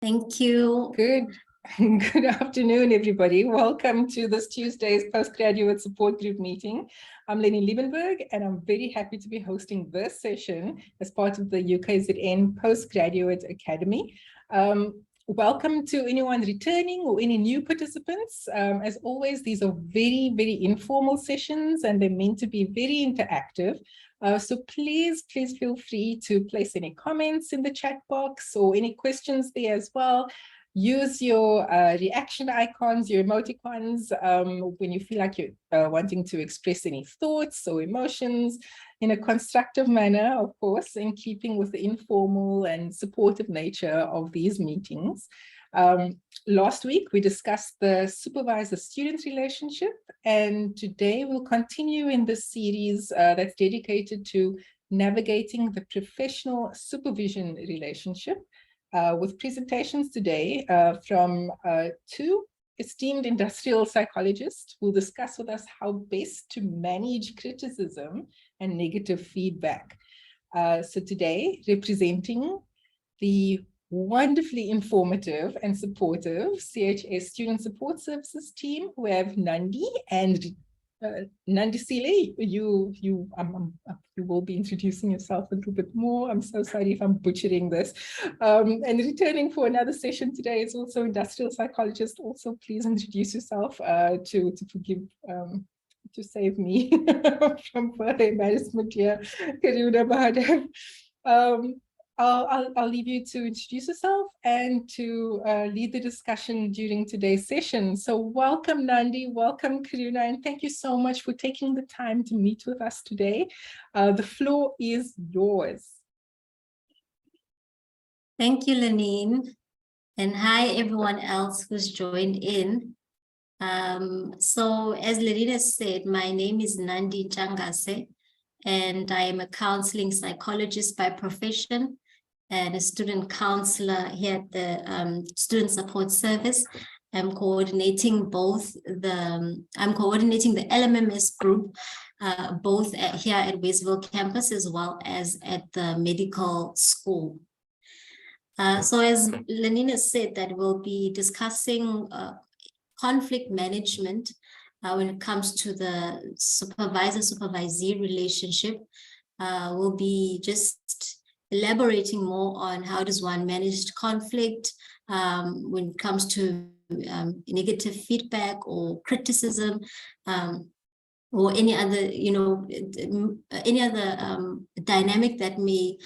Thank you. Good afternoon, everybody. Welcome to this Tuesday's Postgraduate Support Group meeting. I'm Lenny Liebenberg, and I'm very happy to be hosting this session as part of the UKZN Postgraduate Academy. Welcome to anyone returning or any new participants. As always, these are very, very informal sessions, and they're meant to be very interactive. So please feel free to place any comments in the chat box or any questions there as well. Use your reaction icons, your emoticons, when you feel like you're wanting to express any thoughts or emotions in a constructive manner, of course, in keeping with the informal and supportive nature of these meetings. Last week, we discussed the supervisor-student relationship, and today we'll continue in this series that's dedicated to navigating the professional supervision relationship. With presentations today from two esteemed industrial psychologists who will discuss with us how best to manage criticism and negative feedback. So today, representing the wonderfully informative and supportive CHS Student Support Services team, we have Nandi and Nandisile, you will be introducing yourself a little bit more. I'm so sorry if I'm butchering this. And returning for another session today is also industrial psychologist. Also, please introduce yourself to forgive, to save me from further embarrassment here, Karuna Mahadev. I'll leave you to introduce yourself and to lead the discussion during today's session. So welcome, Nandi, welcome, Karuna, and thank you so much for taking the time to meet with us today. The floor is yours. Thank you, Lenine. And hi, everyone else who's joined in. So as Lenine said, my name is Nandi Changase, and I am a counseling psychologist by profession and a student counselor here at the Student Support Service. I'm coordinating the LMMS group, both here at Westville campus as well as at the medical school. So as Lenina said, that we'll be discussing conflict management when it comes to the supervisor-supervisee relationship. We'll be just elaborating more on how does one manage conflict when it comes to negative feedback or criticism, or any other, dynamic that may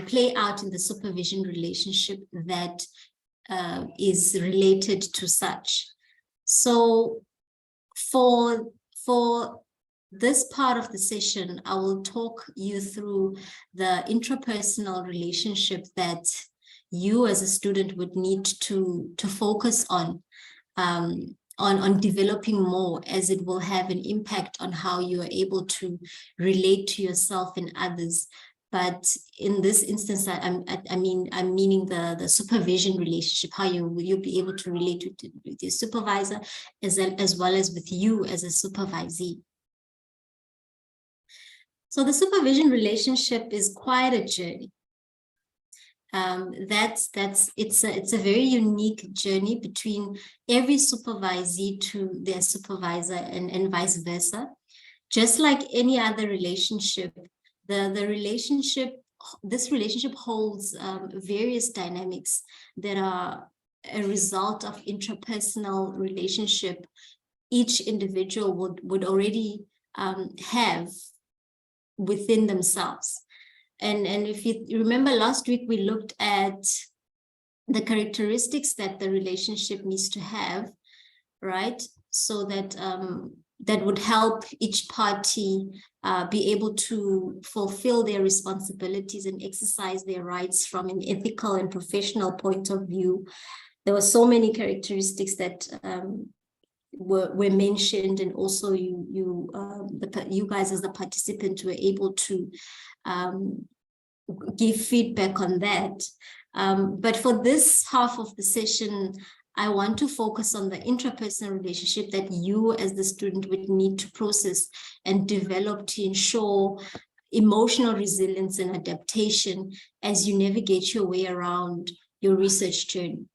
play out in the supervision relationship that is related to such. So for this part of the session, I will talk you through the intrapersonal relationship that you as a student would need to focus on developing more, as it will have an impact on how you are able to relate to yourself and others. But in this instance, I'm meaning the supervision relationship, how you'll be able to relate with your supervisor as well as with you as a supervisee. So the supervision relationship is quite a journey. It's a very unique journey between every supervisee to their supervisor and vice versa. Just like any other relationship, this relationship holds various dynamics that are a result of intrapersonal relationship each individual would already have within themselves. And if you remember, last week we looked at the characteristics that the relationship needs to have, right? So that that would help each party be able to fulfill their responsibilities and exercise their rights from an ethical and professional point of view. There were so many characteristics that were mentioned, and also you guys as the participant were able to give feedback on that. But for this half of the session, I want to focus on the intrapersonal relationship that you as the student would need to process and develop to ensure emotional resilience and adaptation as you navigate your way around your research journey.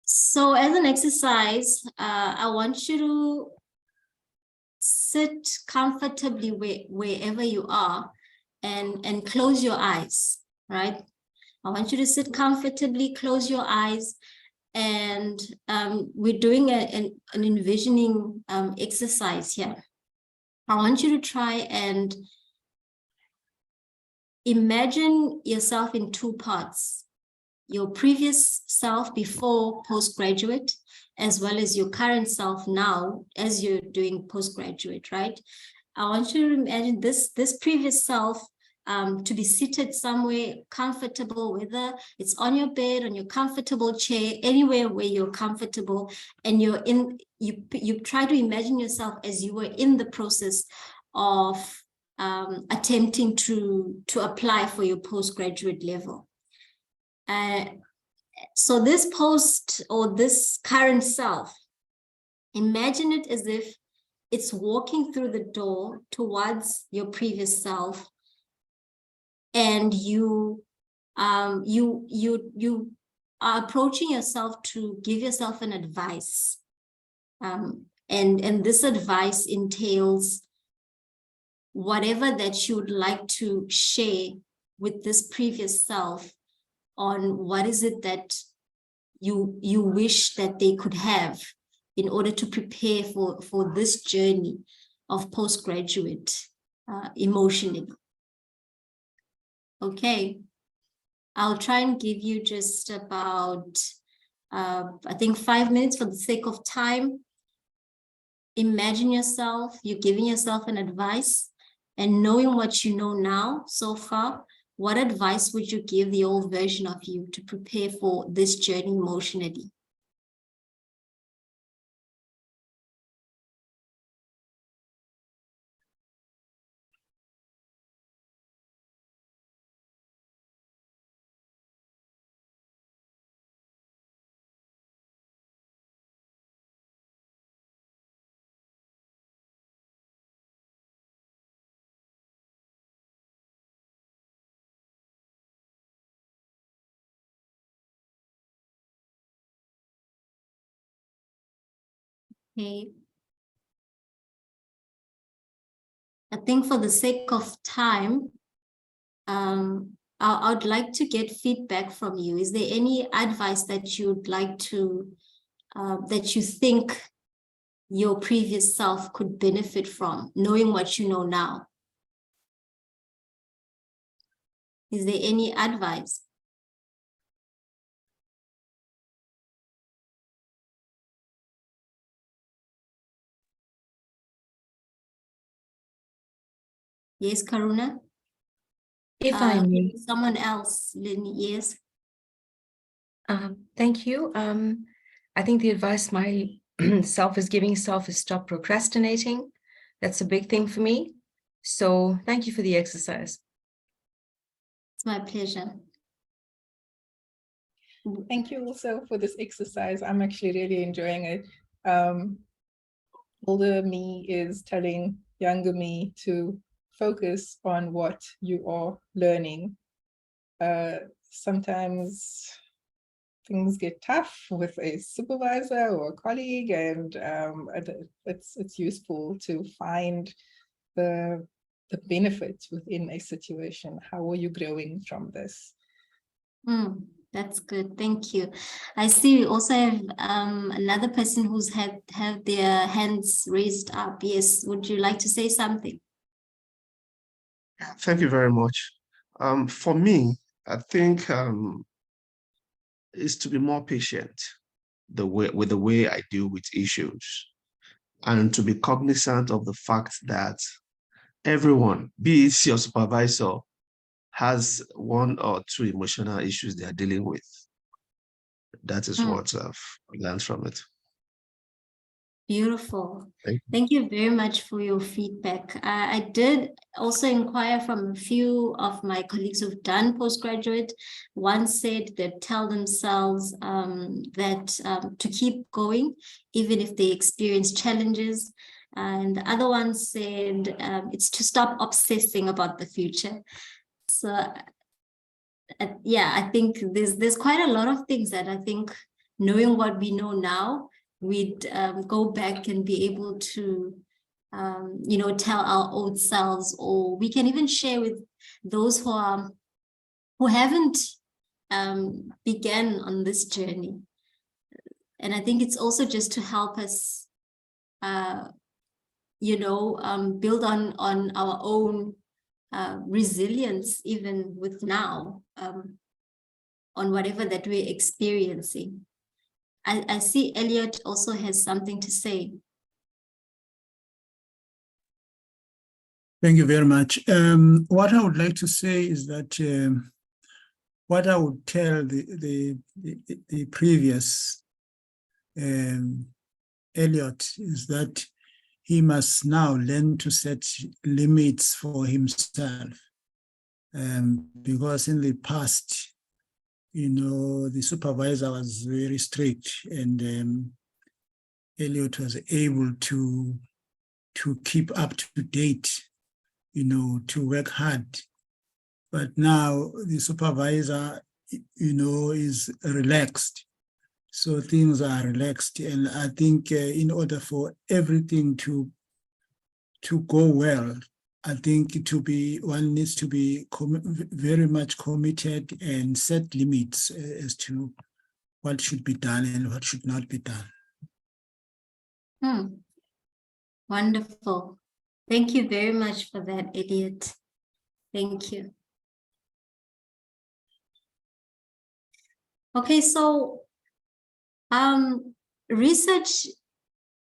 So as an exercise, I want you to sit comfortably wherever you are and close your eyes, right? I want you to sit comfortably, close your eyes, and we're doing an envisioning exercise here. I want you to try and imagine yourself in two parts: your previous self before postgraduate, as well as your current self now as you're doing postgraduate, right? I want you to imagine this previous self to be seated somewhere comfortable, whether it's on your bed, on your comfortable chair, anywhere where you're comfortable, and you try to imagine yourself as you were in the process of attempting to apply for your postgraduate level. So this this current self, imagine it as if it's walking through the door towards your previous self, and you are approaching yourself to give yourself an advice. And this advice entails whatever that you would like to share with this previous self on what is it that you wish that they could have in order to prepare for this journey of postgraduate emotionally. Okay, I'll try and give you just about, I think 5 minutes for the sake of time. Imagine yourself, you're giving yourself an advice, and knowing what you know now so far, what advice would you give the old version of you to prepare for this journey emotionally? Okay. I think for the sake of time, I'd like to get feedback from you. Is there any advice that you'd like to, that you think your previous self could benefit from, knowing what you know now? Is there any advice? Yes, Karuna? If I may. Someone else, Lenny, yes. Thank you. I think the advice my self is giving self is stop procrastinating. That's a big thing for me. So thank you for the exercise. It's my pleasure. Thank you also for this exercise. I'm actually really enjoying it. Older me is telling younger me to focus on what you are learning. Sometimes things get tough with a supervisor or a colleague, and it's useful to find the benefits within a situation. How are you growing from this? That's good. Thank you. I see we also have another person who's have their hands raised up. Yes, would you like to say something? Thank you very much. For me, I think is to be more patient with the way I deal with issues, and to be cognizant of the fact that everyone, be it your supervisor, has one or two emotional issues they are dealing with. That is what I've learned from it. Beautiful. Thank you very much for your feedback. I did also inquire from a few of my colleagues who've done postgraduate. One said that tell themselves that to keep going, even if they experience challenges. And the other one said it's to stop obsessing about the future. So yeah, I think there's quite a lot of things that I think, knowing what we know now, we'd go back and be able to tell our old selves, or we can even share with those who haven't began on this journey. And I think it's also just to help us build on our own resilience, even with now, on whatever that we're experiencing. I see Elliot also has something to say. Thank you very much. What I would like to say is that what I would tell the previous Elliot is that he must now learn to set limits for himself, because in the past, the supervisor was very strict, and Elliot was able to keep up to date, to work hard. But now the supervisor, is relaxed. So things are relaxed. And I think in order for everything to go well, I think one needs to be very much committed and set limits as to what should be done and what should not be done. Wonderful. Thank you very much for that, Elliot. Thank you. Okay, so research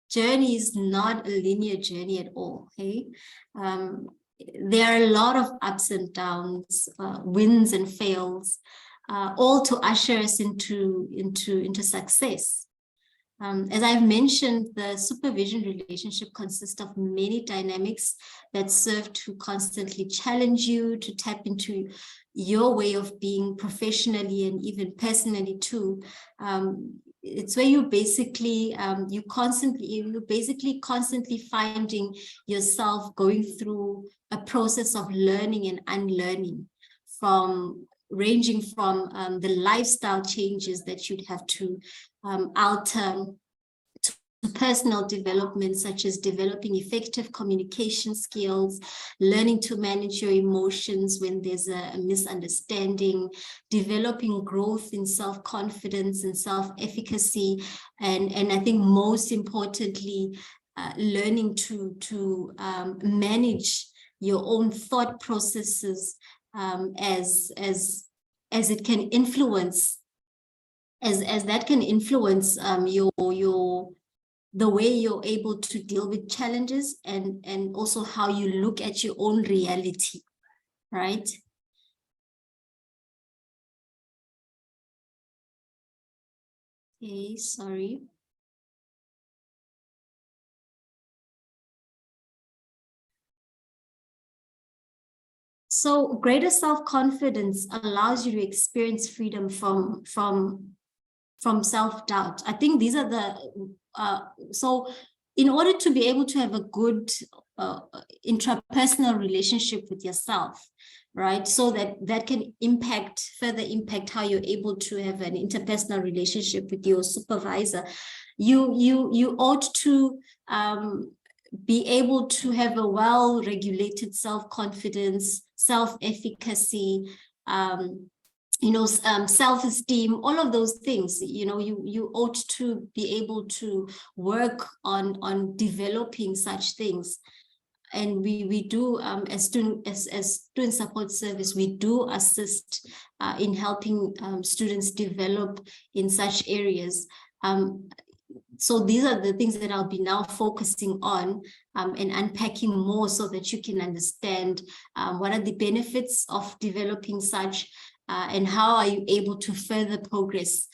journey is not a linear journey at all. Okay, there are a lot of ups and downs, wins and fails, all to usher us into success. As I've mentioned, the supervision relationship consists of many dynamics that serve to constantly challenge you, to tap into your way of being professionally and even personally too. It's where you basically constantly finding yourself going through a process of learning and unlearning, ranging from the lifestyle changes that you'd have to alter, to personal development, such as developing effective communication skills, learning to manage your emotions when there's a misunderstanding, developing growth in self-confidence and self-efficacy, and I think most importantly, learning to manage your own thought processes as it can influence, as that can influence the way you're able to deal with challenges, and also how you look at your own reality, right? Okay, sorry. So greater self-confidence allows you to experience freedom from self-doubt. I think these are so in order to be able to have a good intrapersonal relationship with yourself, right? So that can further impact how you're able to have an interpersonal relationship with your supervisor. You ought to be able to have a well-regulated self-confidence, self-efficacy, self-esteem, all of those things. You ought to be able to work on developing such things. And we do, as student support service, we do assist in helping students develop in such areas. So these are the things that I'll be now focusing on and unpacking more, so that you can understand what are the benefits of developing such, and how are you able to further progress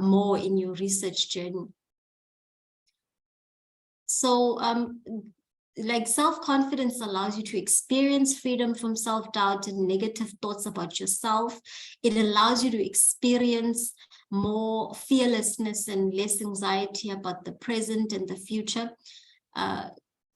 more in your research journey. So like self-confidence allows you to experience freedom from self-doubt and negative thoughts about yourself. It allows you to experience more fearlessness and less anxiety about the present and the future.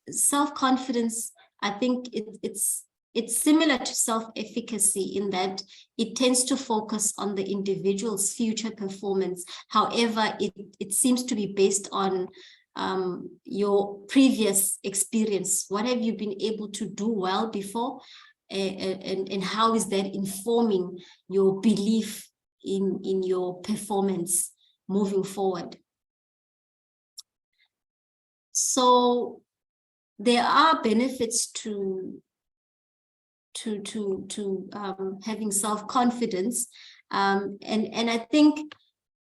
Self-confidence, I think it's it's similar to self-efficacy in that it tends to focus on the individual's future performance. However, it seems to be based on your previous experience. What have you been able to do well before? And how is that informing your belief in your performance moving forward? So there are benefits to having self-confidence, and I think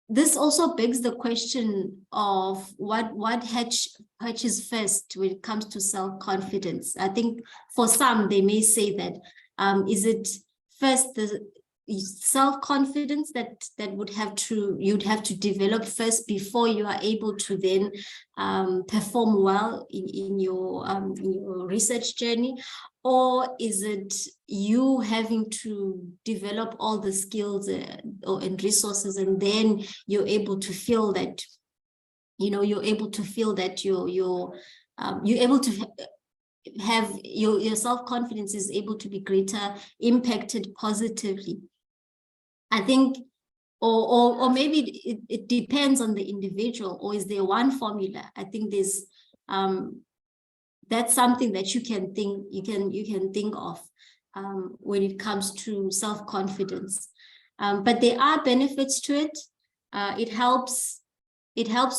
this also begs the question of what hatches first when it comes to self-confidence. I think for some they may say that is it first the self-confidence that you'd have to develop first before you are able to then perform well in your research journey, or is it you having to develop all the skills and resources, and then you're able to feel that you're able to have your self-confidence is able to be greater, impacted positively? I think, or maybe it depends on the individual, or is there one formula? I think there's that's something that you can think of when it comes to self-confidence. But there are benefits to it. It helps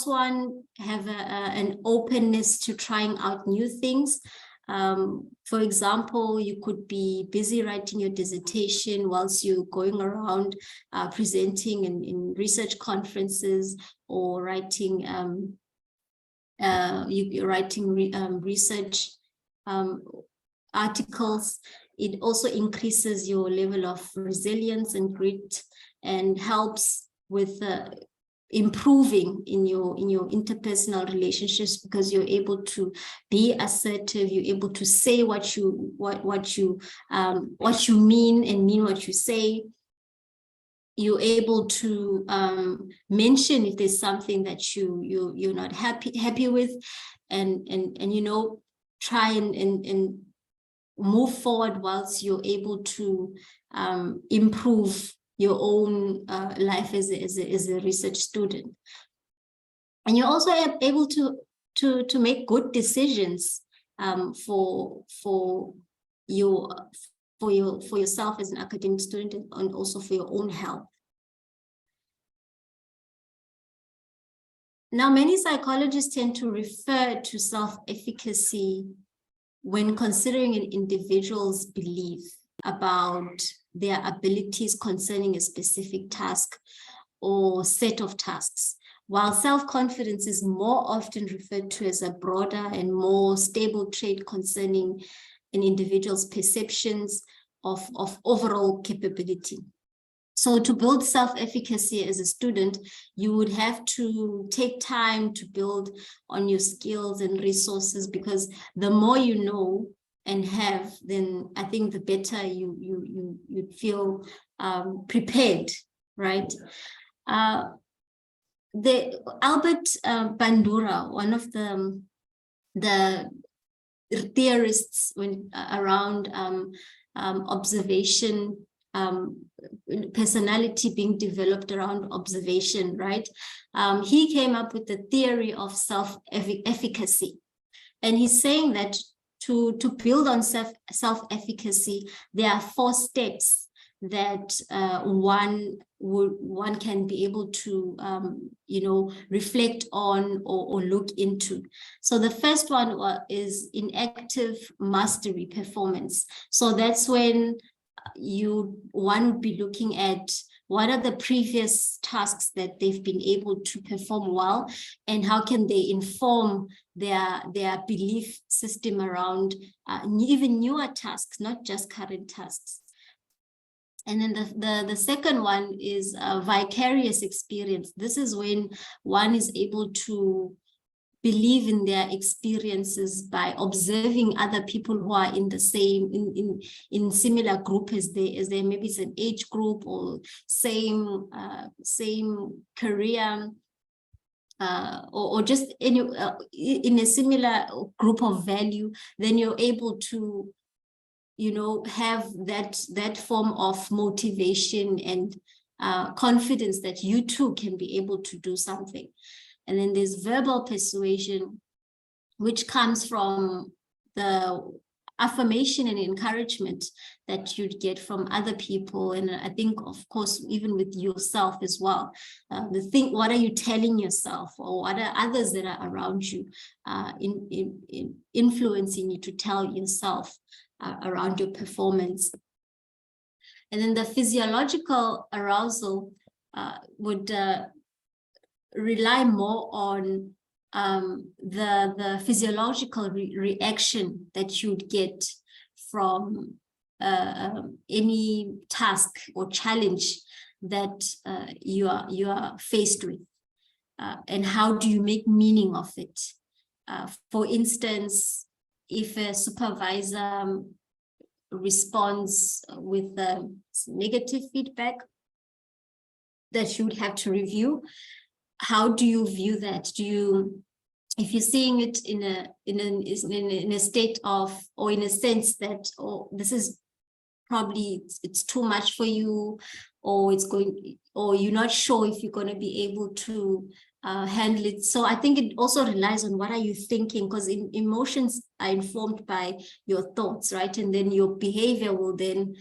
one have an openness to trying out new things. For example, you could be busy writing your dissertation whilst you're going around presenting in research conferences, or writing you're writing research articles. It also increases your level of resilience and grit, and helps with improving in your interpersonal relationships, because you're able to be assertive, you're able to say what you mean and mean what you say. You're able to mention if there's something that you're not happy with, and try and move forward whilst you're able to improve your own life as a research student. And you're also able to make good decisions for yourself as an academic student, and also for your own health. Now, many psychologists tend to refer to self-efficacy when considering an individual's belief about their abilities concerning a specific task or set of tasks, while self-confidence is more often referred to as a broader and more stable trait concerning an individual's perceptions of overall capability. So to build self-efficacy as a student, you would have to take time to build on your skills and resources, because the more you know and have, then I think the better you feel prepared, right? The Albert Bandura, one of the theorists around observation, personality being developed around observation, right? He came up with the theory of self-efficacy, and he's saying that to build on self-efficacy, there are 4 steps that one can be able to reflect on or look into. So the first one is in active mastery performance. So that's when one would be looking at what are the previous tasks that they've been able to perform well, and how can they inform their belief system around even newer tasks, not just current tasks. And then the second one is vicarious experience. This is when one is able to believe in their experiences by observing other people who are in the same, in similar group as they, maybe it's an age group or same career, or just in a similar group of value. Then you're able to have that form of motivation and confidence that you too can be able to do something. And then there's verbal persuasion, which comes from the affirmation and encouragement that you'd get from other people. And I think, of course, even with yourself as well. What are you telling yourself, or what are others that are around you in influencing you to tell yourself around your performance? And then the physiological arousal would rely more on the physiological reaction that you'd get from any task or challenge that you are faced with, and how do you make meaning of it? For instance, if a supervisor responds with negative feedback that you would have to review, how do you view that? If you're seeing it in a state of, or in a sense that, oh, this is probably, it's too much for you, or or you're not sure if you're going to be able to handle it. So I think it also relies on what are you thinking, because emotions are informed by your thoughts, right? And then your behavior will then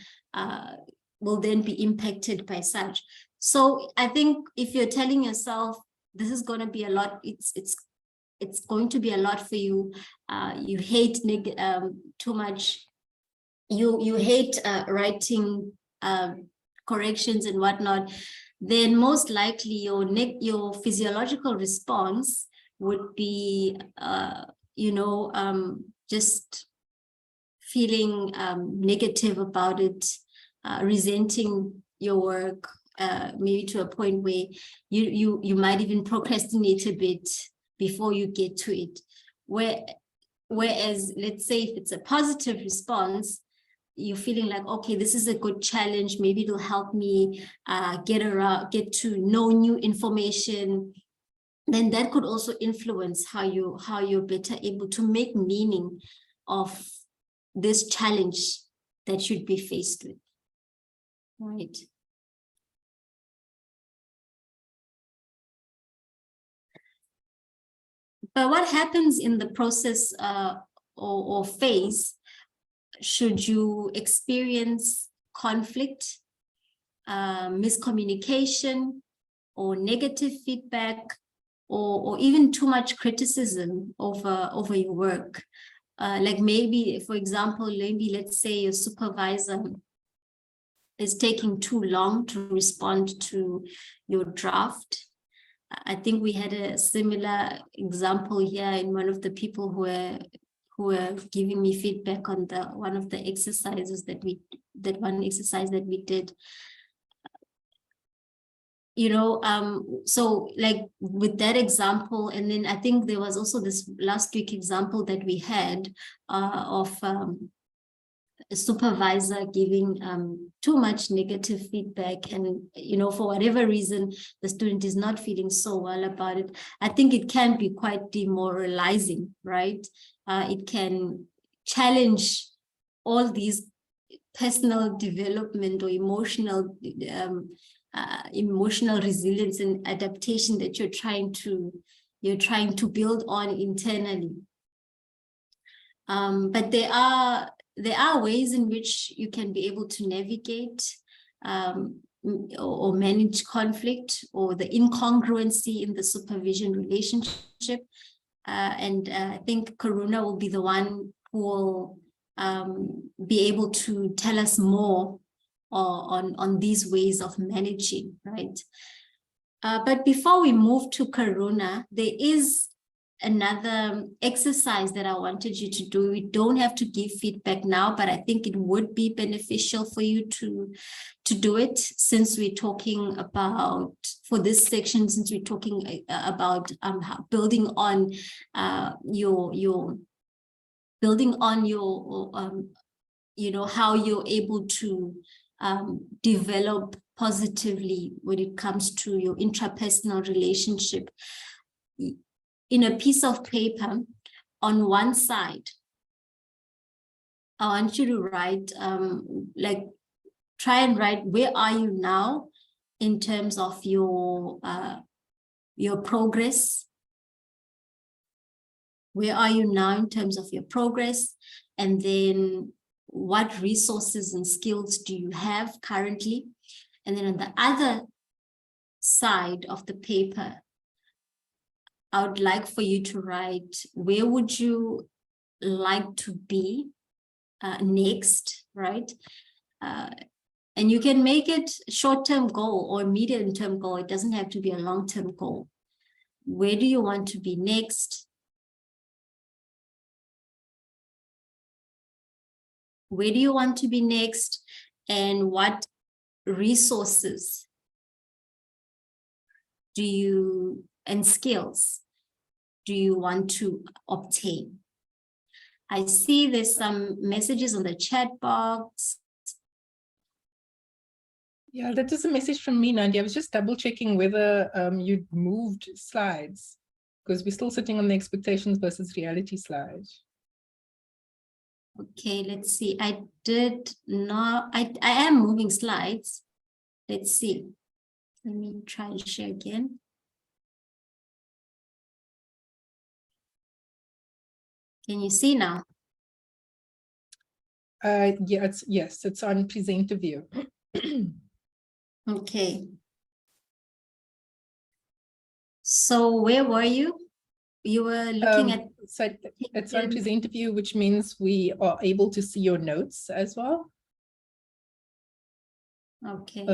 be impacted by such. So I think if you're telling yourself this is going to be a lot, it's going to be a lot for you. You hate too much. You hate writing corrections and whatnot. Then most likely your physiological response would be, just feeling negative about it, resenting your work, maybe to a point where you might even procrastinate a bit before you get to it. Whereas, let's say if it's a positive response, you're feeling like, okay, this is a good challenge. Maybe it'll help me get to know new information. Then that could also influence how you're better able to make meaning of this challenge that you'd be faced with, right? But what happens in the process or phase, should you experience conflict, miscommunication, or negative feedback, or even too much criticism over your work? Like maybe, for example, let's say your supervisor is taking too long to respond to your draft. I think we had a similar example here in one of the people who were giving me feedback on one of the exercises that we did. So like with that example, and then I think there was also this last week example that we had of a supervisor giving too much negative feedback, and for whatever reason the student is not feeling so well about it. I think it can be quite demoralizing, right? It can challenge all these personal development or emotional resilience and adaptation that you're trying to build on internally. But there are ways in which you can be able to navigate or manage conflict or the incongruency in the supervision relationship. And I think Karuna will be the one who will be able to tell us more on these ways of managing, right? But before we move to Karuna, there is another exercise that I wanted you to do. We don't have to give feedback now, but I think it would be beneficial for you to do it, since we're talking about, for this section, since we're talking about building on your how you're able to develop positively when it comes to your intrapersonal relationship. In a piece of paper, on one side, I want you to write, like, try and write, where are you now in terms of your progress? Where are you now in terms of your progress? And then what resources and skills do you have currently? And then on the other side of the paper, I would like for you to write, where would you like to be next, right? And you can make it short-term goal or medium-term goal. It doesn't have to be a long-term goal. Where do you want to be next? Where do you want to be next? And what resources do you, and skills do you want to obtain? I see there's some messages on the chat box. Yeah, that is a message from me, Nandi. I was just double checking whether you'd moved slides, because we're still sitting on the expectations versus reality slide. Okay, let's see. I did not, I am moving slides. Let's see. Let me try and share again. Can you see now? Yeah, yes, it's on presenter view. Okay. So where were you? You were looking at. So it's on presenter view, which means we are able to see your notes as well. Okay.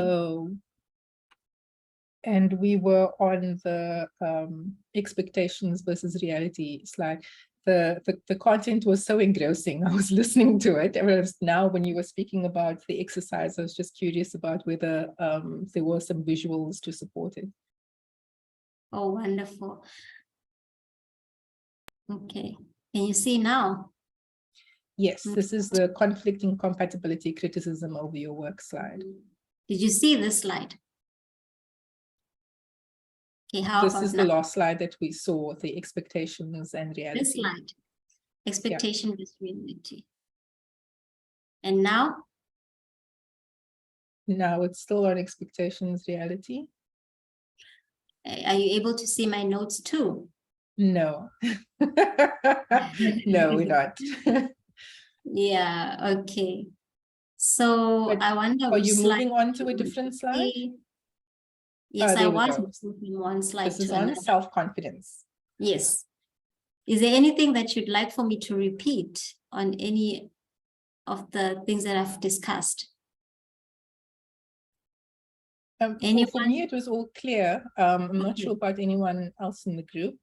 And we were on the expectations versus reality slide. The content was so engrossing. I was listening to it. Whereas now when you were speaking about the exercise, I was just curious about whether there were some visuals to support it. Oh, wonderful. Okay. Can you see now? Yes, this is the conflict incompatibility criticism over your work slide. Did you see this slide? Okay, how This about is now? the last slide that we saw, the expectations and reality. This slide, expectation versus reality. And now? Now it's still on expectations, reality. Are you able to see my notes too? No. No, we're not. Yeah, okay. So But I wonder are which you slide moving on to a different slide? Yes, I there we was go. moving from one slide This is to on another. self-confidence. Yes. Is there anything that you'd like for me to repeat on any of the things that I've discussed? For me, it was all clear. I'm not Okay. sure about anyone else in the group.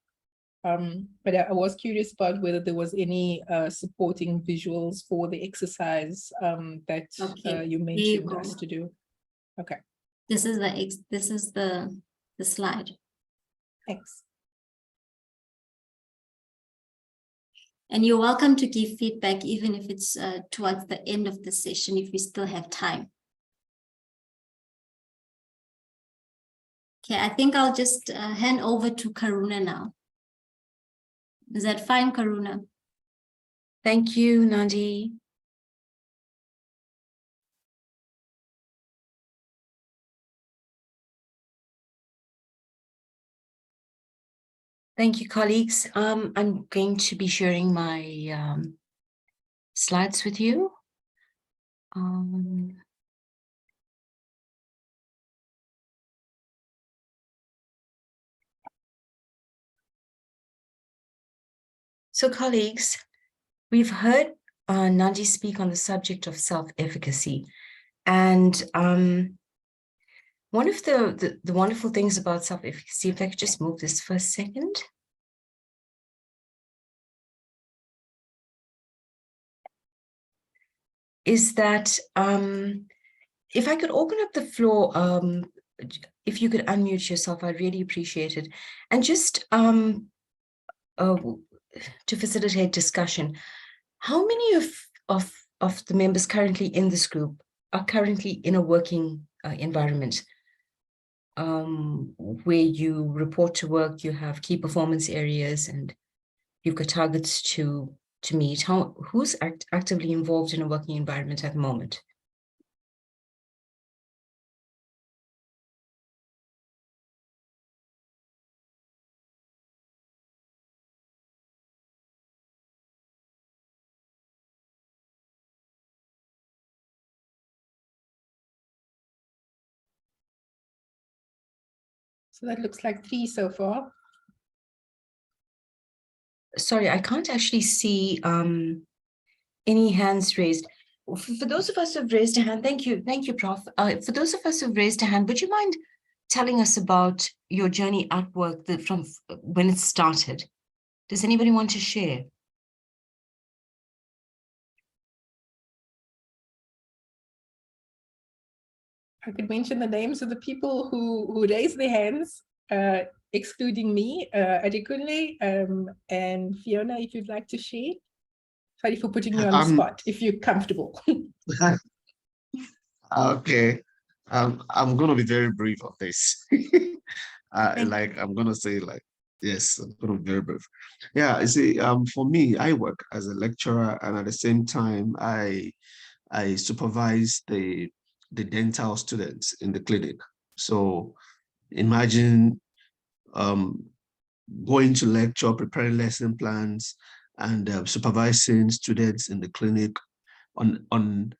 But I was curious about whether there was any supporting visuals for the exercise that you mentioned us to do. Okay. This is the slide. Thanks. And you're welcome to give feedback, even if it's towards the end of the session, if we still have time. Okay, I think I'll just hand over to Karuna now. Is that fine, Karuna? Thank you, Nandi. Thank you, colleagues. I'm going to be sharing my slides with you. So, colleagues, we've heard Nandi speak on the subject of self-efficacy. And one of the wonderful things about self-efficacy, if I could just move this for a second. Is that if I could open up the floor, if you could unmute yourself, I'd really appreciate it. And just to facilitate discussion, how many of the members currently in this group are currently in a working environment where you report to work, you have key performance areas, and you've got targets to to meet? Who's actively involved in a working environment at the moment? So that looks like 3 so far. Sorry, I can't actually see any hands raised. For those of us who have raised a hand, thank you, Prof. For those of us who have raised a hand, would you mind telling us about your journey at work from when it started? Does anybody want to share? I could mention the names of the people who raised their hands, excluding me, Adekunle, and Fiona, if you'd like to share. Sorry for putting you on the spot, if you're comfortable. Okay. I'm going to be very brief on this. I'm going to say yes, I'm going to be very brief. Yeah, you see, for me, I work as a lecturer, and at the same time, I supervise the dental students in the clinic. So imagine going to lecture, preparing lesson plans, and supervising students in the clinic on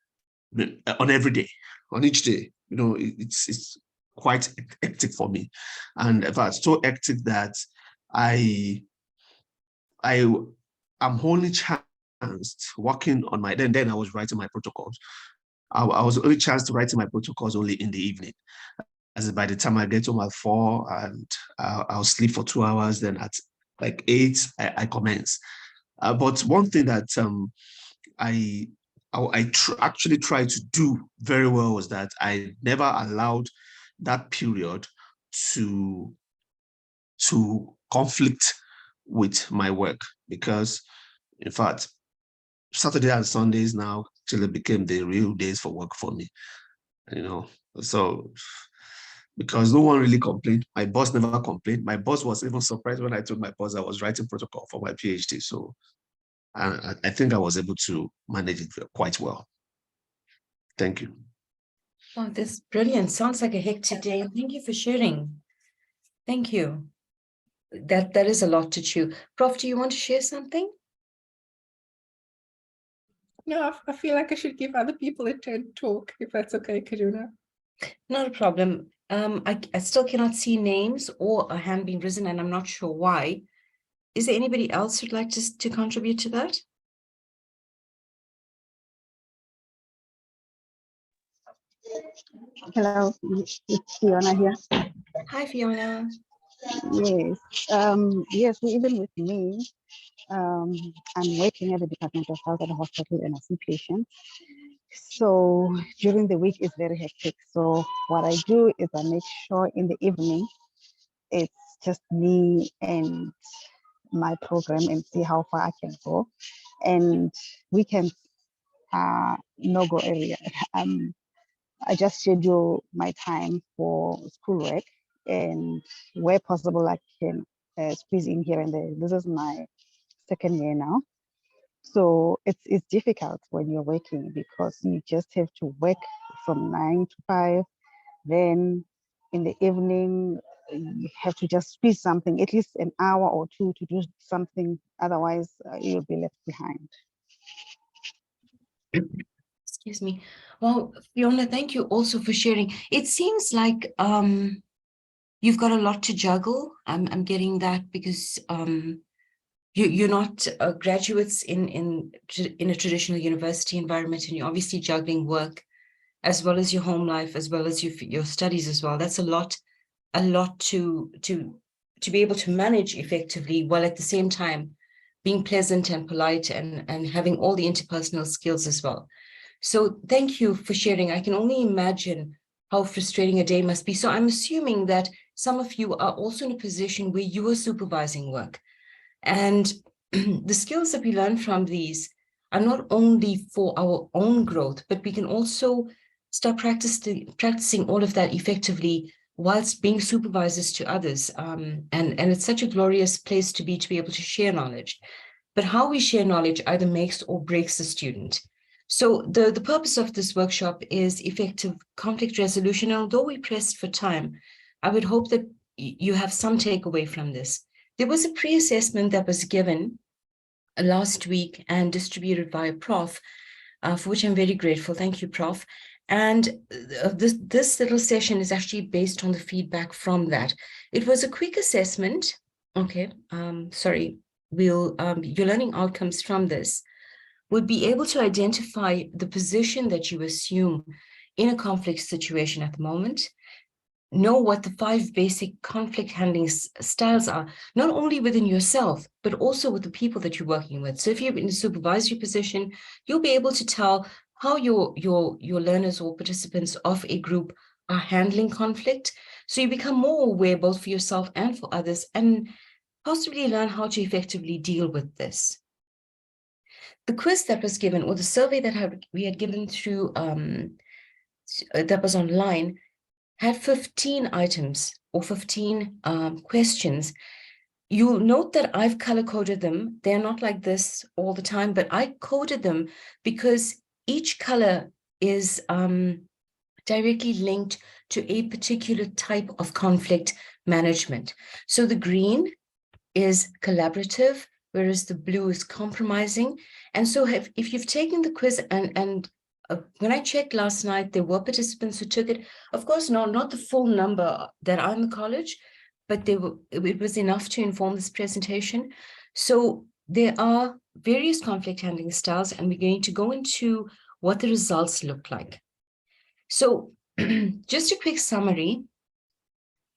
every day, on each day. You know, it's quite hectic for me, and in fact, so hectic that I'm only chanced working on my then I was writing my protocols. I was only chanced to writing my protocols only in the evening. As by the time I get home at 4, and I'll sleep for 2 hours, then at like 8, I commence. But one thing that I actually tried to do very well was that I never allowed that period to conflict with my work, because in fact, Saturday and Sundays now till it became the real days for work for me, you know. So because no one really complained, my boss never complained. My boss was even surprised when I told my boss I was writing protocol for my PhD. So I think I was able to manage it quite well. Thank you. Oh, that's brilliant. Sounds like a hectic day. Thank you for sharing. Thank you. That is a lot to chew. Prof, do you want to share something? No, I feel like I should give other people a turn to talk, if that's okay, Karuna. Not a problem. I still cannot see names or a hand being risen, and I'm not sure why. Is there anybody else who'd like to contribute to that? Hello, it's Fiona here. Hi, Fiona. Yes, yes, even with me, I'm working at the Department of Health at the hospital and I see patients. So during the week it's very hectic. So what I do is I make sure in the evening it's just me and my program and see how far I can go. And weekends are no-go area. I just schedule my time for schoolwork, and where possible, I can squeeze in here and there. This is my second year now. So it's difficult when you're working because you just have to work from 9 to 5. Then in the evening, you have to just squeeze something, at least an hour or 2 to do something. Otherwise, you'll be left behind. Excuse me. Well, Fiona, thank you also for sharing. It seems like you've got a lot to juggle. I'm getting that because you're not graduates in a traditional university environment, and you're obviously juggling work as well as your home life, as well as your studies as well. That's a lot to be able to manage effectively, while at the same time being pleasant and polite and having all the interpersonal skills as well. So thank you for sharing. I can only imagine how frustrating a day must be. So I'm assuming that some of you are also in a position where you are supervising work. And the skills that we learn from these are not only for our own growth, but we can also start practicing all of that effectively whilst being supervisors to others. And it's such a glorious place to be able to share knowledge. but how we share knowledge either makes or breaks the student. So the purpose of this workshop is effective conflict resolution. Although we pressed for time, I would hope that you have some takeaway from this. There was a pre-assessment that was given last week and distributed via Prof, for which I'm very grateful. Thank you, Prof. And this little session is actually based on the feedback from that. It was a quick assessment. Okay, sorry. Your learning outcomes from this would be able to identify the position that you assume in a conflict situation at the moment, know what the 5 basic conflict handling styles are, not only within yourself, but also with the people that you're working with. So if you're in a supervisory position, you'll be able to tell how your learners or participants of a group are handling conflict. So you become more aware both for yourself and for others, and possibly learn how to effectively deal with this. The quiz that was given, or the survey that we had given through, that was online, had 15 items or 15 questions. You'll note that I've color-coded them. They're not like this all the time, but I coded them because each color is directly linked to a particular type of conflict management. So the green is collaborative, whereas the blue is compromising. And so if you've taken the quiz and when I checked last night, there were participants who took it. Of course, not the full number that are in the college, but it was enough to inform this presentation. So there are various conflict handling styles, and we're going to go into what the results look like. So just a quick summary.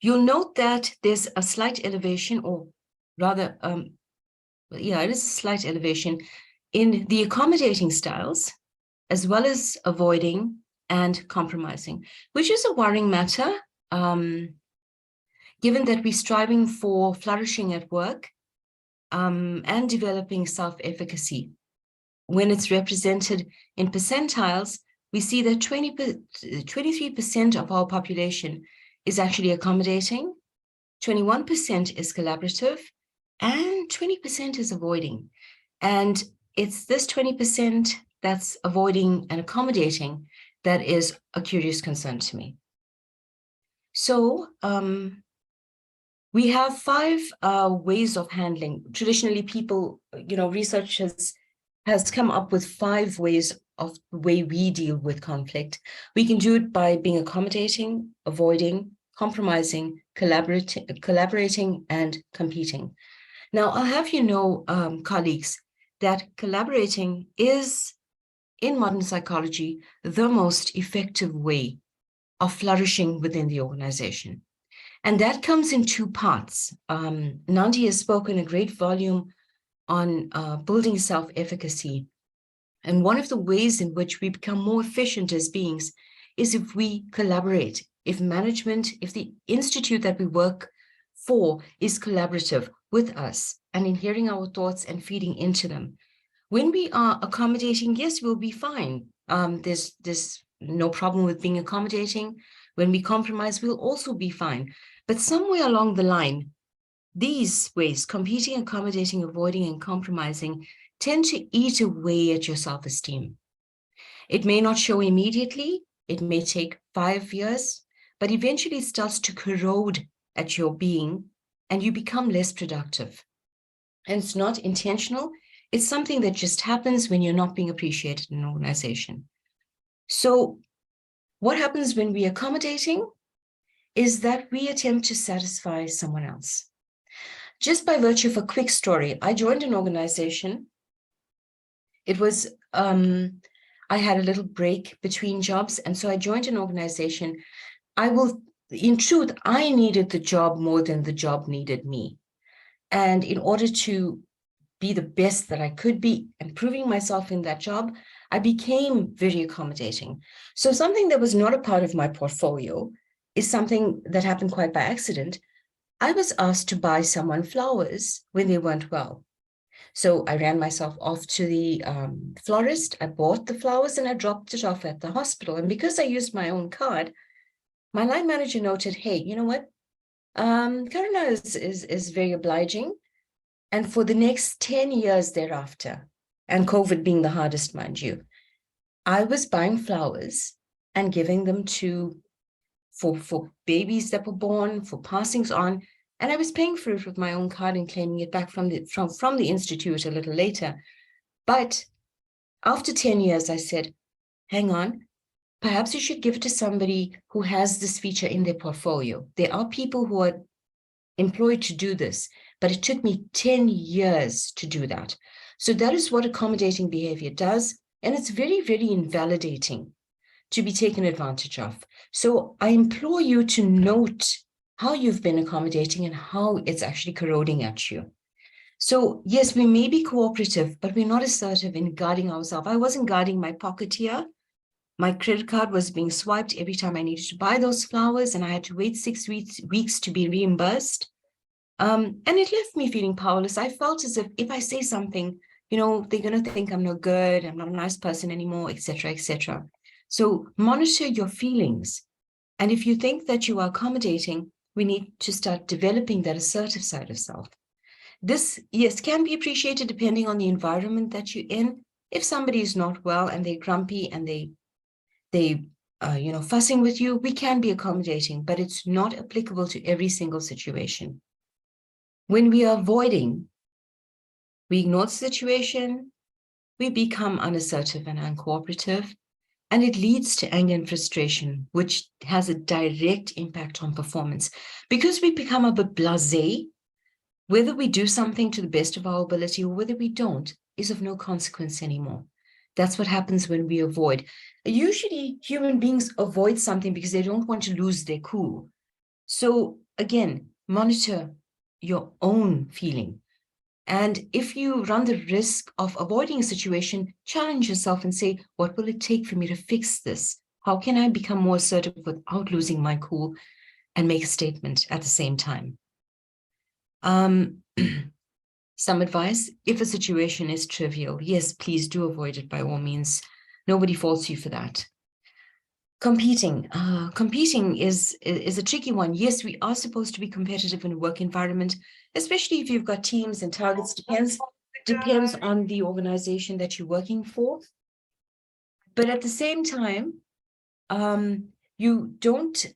You'll note that there's a slight elevation, or rather, yeah, it is a slight elevation in the accommodating styles, as well as avoiding and compromising, which is a worrying matter, given that we're striving for flourishing at work and developing self-efficacy. When it's represented in percentiles, we see that 23% of our population is actually accommodating, 21% is collaborative, and 20% is avoiding. And it's this 20% that's avoiding and accommodating that is a curious concern to me. So we have 5 ways of handling. Traditionally, people, research has come up with 5 ways of the way we deal with conflict. We can do it by being accommodating, avoiding, compromising, collaborating, and competing. Now, I'll have you know, colleagues, that collaborating is, in modern psychology, the most effective way of flourishing within the organization. And that comes in 2 parts. Nandi has spoken a great volume on building self-efficacy. And one of the ways in which we become more efficient as beings is if we collaborate, if management, if the institute that we work for is collaborative with us and in hearing our thoughts and feeding into them. When we are accommodating, yes, we'll be fine. There's no problem with being accommodating. When we compromise, we'll also be fine. But somewhere along the line, these ways, competing, accommodating, avoiding, and compromising, tend to eat away at your self-esteem. It may not show immediately. It may take 5 years, but eventually it starts to corrode at your being and you become less productive. And it's not intentional. It's something that just happens when you're not being appreciated in an organization. So what happens when we're accommodating is that we attempt to satisfy someone else. Just by virtue of a quick story, I joined an organization. It was, I had a little break between jobs, and so I joined an organization. In truth, I needed the job more than the job needed me. And in order to be the best that I could be, improving myself in that job, I became very accommodating. So something that was not a part of my portfolio is something that happened quite by accident. I was asked to buy someone flowers when they weren't well. So I ran myself off to the florist. I bought the flowers and I dropped it off at the hospital. And because I used my own card, my line manager noted, hey, you know what? Karuna is very obliging. And for the next 10 years thereafter, and COVID being the hardest, mind you, I was buying flowers and giving them for babies that were born, for passings on, and I was paying for it with my own card and claiming it back from the institute a little later. But after 10 years, I said, hang on, perhaps you should give it to somebody who has this feature in their portfolio. There are people who are employed to do this, but it took me 10 years to do that. So that is what accommodating behavior does. And it's very, very invalidating to be taken advantage of. So I implore you to note how you've been accommodating and how it's actually corroding at you. So yes, we may be cooperative, but we're not assertive in guarding ourselves. I wasn't guarding my pocket here. My credit card was being swiped every time I needed to buy those flowers, and I had to wait 6 weeks to be reimbursed. And it left me feeling powerless. I felt as if I say something, you know, they're going to think I'm no good, I'm not a nice person anymore, etc., etc. So monitor your feelings. And if you think that you are accommodating, we need to start developing that assertive side of self. This, yes, can be appreciated depending on the environment that you're in. If somebody is not well and they're grumpy and they fussing with you, we can be accommodating, but it's not applicable to every single situation. When we are avoiding, we ignore the situation, we become unassertive and uncooperative, and it leads to anger and frustration, which has a direct impact on performance. Because we become a bit blasé, whether we do something to the best of our ability or whether we don't is of no consequence anymore. That's what happens when we avoid. Usually human beings avoid something because they don't want to lose their cool. So again, monitor your own feeling. And if you run the risk of avoiding a situation, challenge yourself and say, what will it take for me to fix this? How can I become more assertive without losing my cool and make a statement at the same time? Some advice, if a situation is trivial, yes, please do avoid it by all means. Nobody faults you for that. Competing is a tricky one. Yes, we are supposed to be competitive in a work environment, especially if you've got teams and targets. Depends on the organization that you're working for. But at the same time, you don't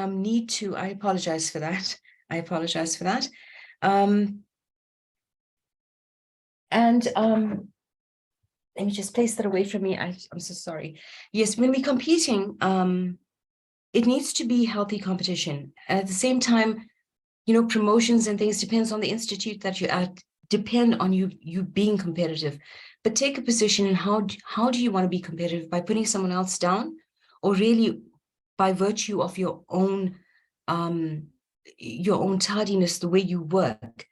need to. I apologize for that. Let me just place that away from me. I'm so sorry. Yes, when we're competing, it needs to be healthy competition. At the same time, you know, promotions and things depends on the institute that you're at, depend on you being competitive. But take a position in how do you want to be competitive? By putting someone else down, or really by virtue of your own tardiness, the way you work.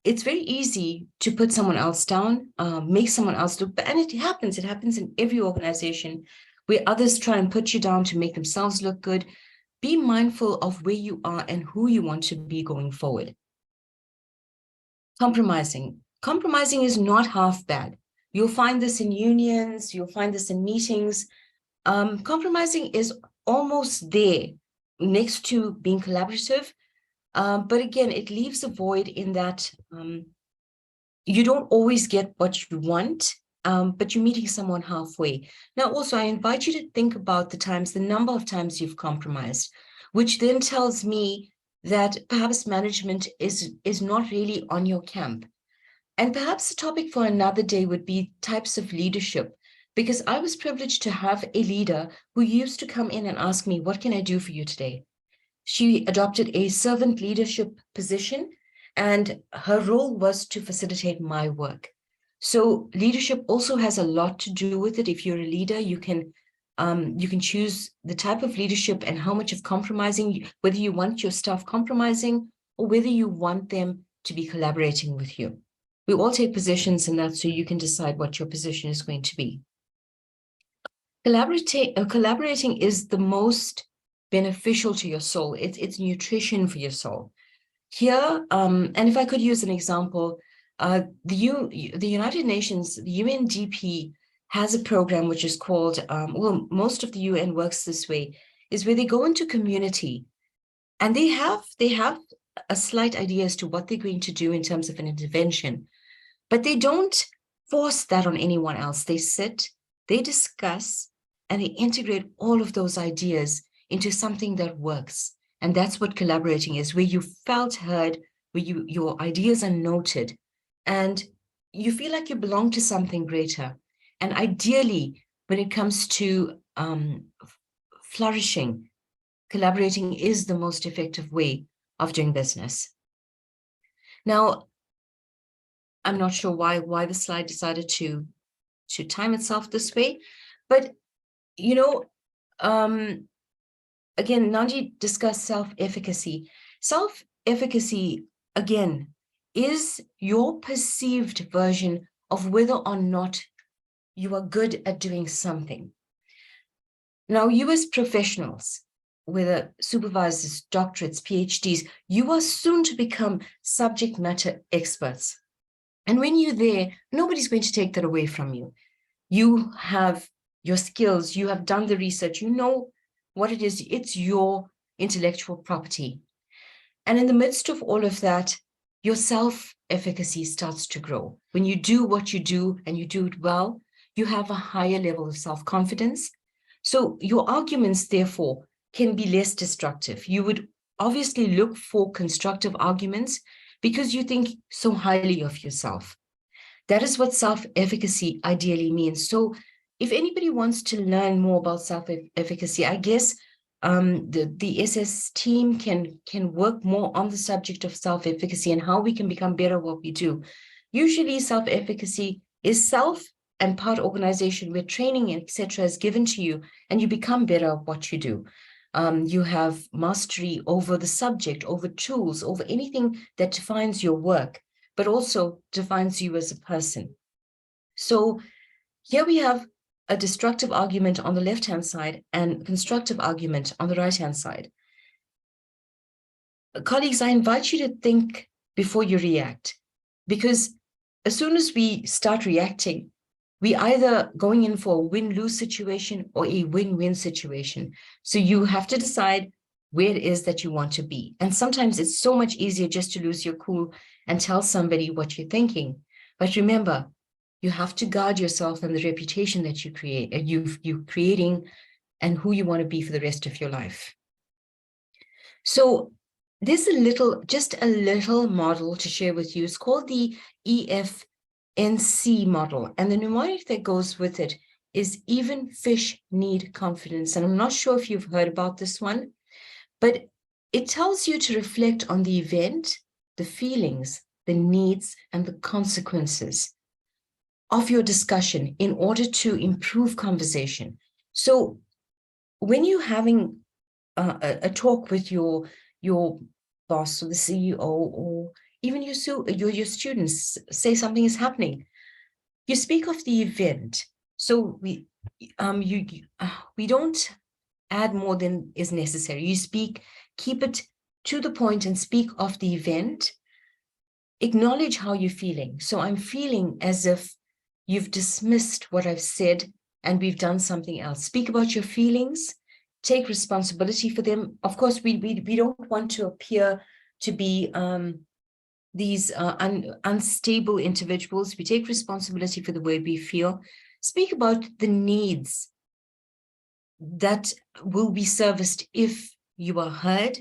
It's very easy to put someone else down, make someone else look bad. And it happens in every organization where others try and put you down to make themselves look good. Be mindful of where you are and who you want to be going forward. Compromising is not half bad. You'll find this in unions, you'll find this in meetings. Compromising is almost there next to being collaborative. But again, it leaves a void in that you don't always get what you want, but you're meeting someone halfway. Now, also, I invite you to think about the number of times you've compromised, which then tells me that perhaps management is not really on your camp. And perhaps the topic for another day would be types of leadership, because I was privileged to have a leader who used to come in and ask me, what can I do for you today? She adopted a servant leadership position, and her role was to facilitate my work. So leadership also has a lot to do with it. If you're a leader, you can choose the type of leadership and how much of compromising, whether you want your staff compromising or whether you want them to be collaborating with you. We all take positions in that, so you can decide what your position is going to be. Collaborating is the most beneficial to your soul. It's nutrition for your soul. Here, and if I could use an example, the United Nations, the UNDP, has a program which is called, well, most of the UN works this way, is where they go into community and they have a slight idea as to what they're going to do in terms of an intervention, but they don't force that on anyone else. They sit, they discuss, and they integrate all of those ideas into something that works. And that's what collaborating is, where you felt heard, where your ideas are noted, and you feel like you belong to something greater. And ideally, when it comes to flourishing, collaborating is the most effective way of doing business. Now, I'm not sure why the slide decided to time itself this way, but you know, again, Nanji discussed self-efficacy. Self-efficacy, again, is your perceived version of whether or not you are good at doing something. Now, you as professionals, whether supervisors, doctorates, PhDs, you are soon to become subject matter experts. And when you're there, nobody's going to take that away from you. You have your skills, you have done the research, you know what it is, it's your intellectual property. And in the midst of all of that, your self-efficacy starts to grow. When you do what you do and you do it well, you have a higher level of self-confidence. So your arguments, therefore, can be less destructive. You would obviously look for constructive arguments because you think so highly of yourself. That is what self-efficacy ideally means. So if anybody wants to learn more about self-efficacy, I guess the SS team can work more on the subject of self-efficacy and how we can become better at what we do. Usually self-efficacy is self and part organization where training, etc. is given to you and you become better at what you do. You have mastery over the subject, over tools, over anything that defines your work, but also defines you as a person. So here we have a destructive argument on the left-hand side and constructive argument on the right-hand side. Colleagues, I invite you to think before you react, because as soon as we start reacting, we either going in for a win-lose situation or a win-win situation. So you have to decide where it is that you want to be. And sometimes it's so much easier just to lose your cool and tell somebody what you're thinking. But remember, you have to guard yourself and the reputation that you create, you're creating, and who you want to be for the rest of your life. So there's just a little model to share with you. It's called the EFNC model, and the mnemonic that goes with it is even fish need confidence. And I'm not sure if you've heard about this one, but it tells you to reflect on the event, the feelings, the needs, and the consequences of your discussion in order to improve conversation. So when you're having a talk with your boss or the CEO or even your students, say something is happening, you speak of the event. So we don't add more than is necessary. You keep it to the point and speak of the event. Acknowledge how you're feeling. So I'm feeling as if you've dismissed what I've said and we've done something else. Speak about your feelings, take responsibility for them. Of course, we don't want to appear to be these unstable individuals. We take responsibility for the way we feel. Speak about the needs that will be serviced if you are heard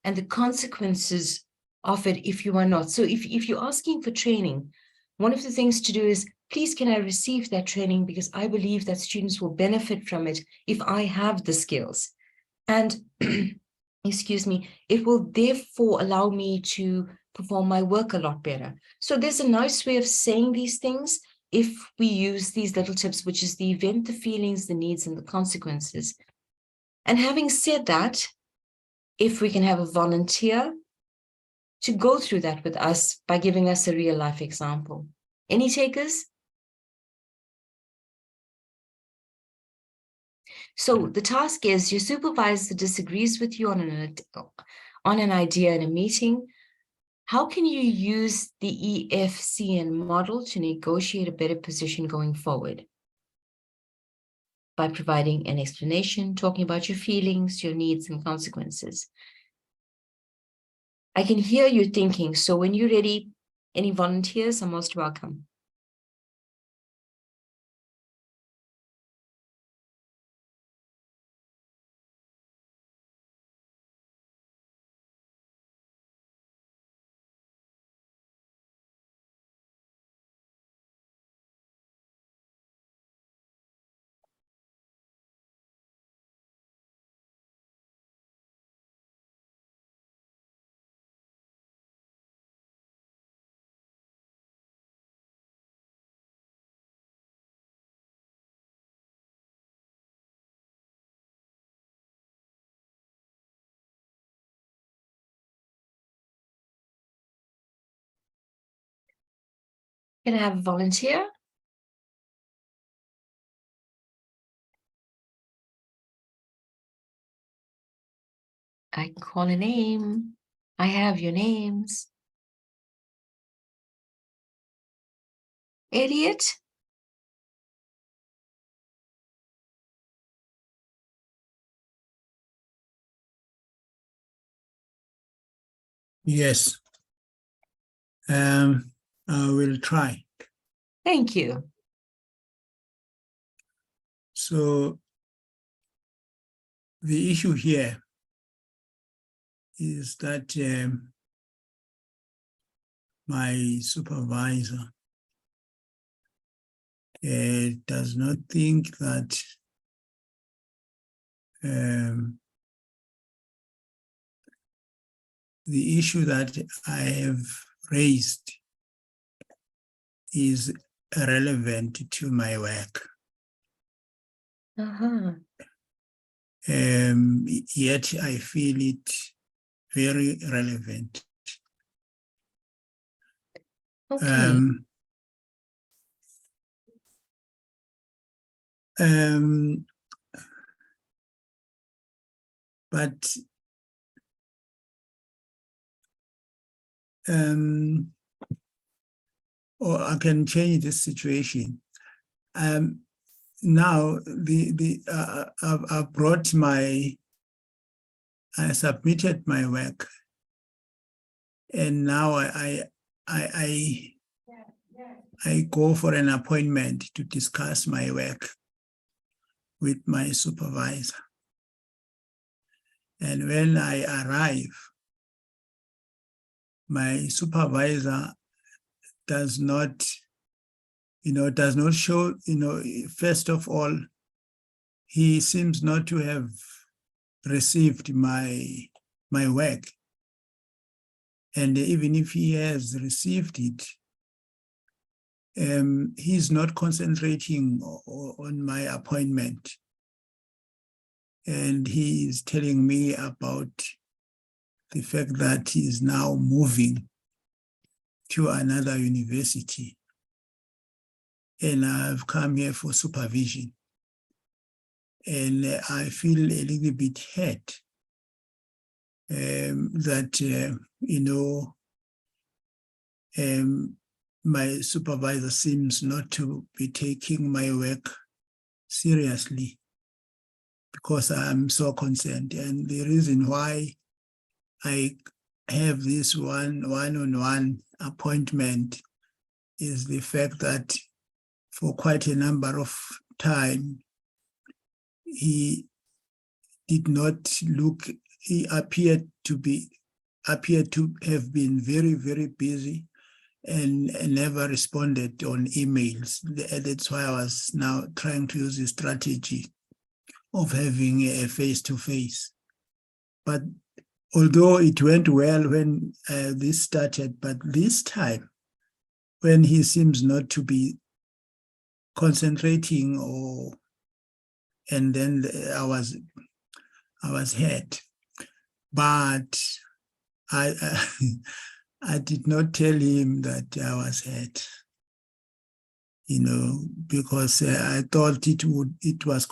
and the consequences of it if you are not. So if you're asking for training, one of the things to do is, please, can I receive that training, because I believe that students will benefit from it if I have the skills. And excuse me, it will therefore allow me to perform my work a lot better. So there's a nice way of saying these things if we use these little tips, which is the event, the feelings, the needs, and the consequences. And having said that, if we can have a volunteer to go through that with us by giving us a real life example. Any takers? So the task is, your supervisor disagrees with you on an idea in a meeting. How can you use the EFCN model to negotiate a better position going forward? By providing an explanation, talking about your feelings, your needs, and consequences. I can hear you thinking. So when you're ready, any volunteers are most welcome. Can I have a volunteer? I call a name. I have your names. Elliot? Yes. I will try. Thank you. So the issue here is that my supervisor does not think that the issue that I have raised is relevant to my work. Uh-huh. Yet I feel it very relevant. Okay. But or I can change this situation. Now I submitted my work, and now I go for an appointment to discuss my work with my supervisor. And when I arrive, my supervisor does not show, first of all, he seems not to have received my work. And even if he has received it, he's not concentrating on my appointment. And he is telling me about the fact that he is now moving to another university. And I've come here for supervision. And I feel a little bit hurt that, my supervisor seems not to be taking my work seriously, because I'm so concerned. And the reason why I have this one-on-one appointment is the fact that for quite a number of time, he did not look, he appeared to have been very, very busy and never responded on emails. That's why I was now trying to use the strategy of having a face-to-face. But although it went well when this started, but this time, when he seems not to be concentrating, and then I was hurt. But I did not tell him that I was hurt, because I thought it was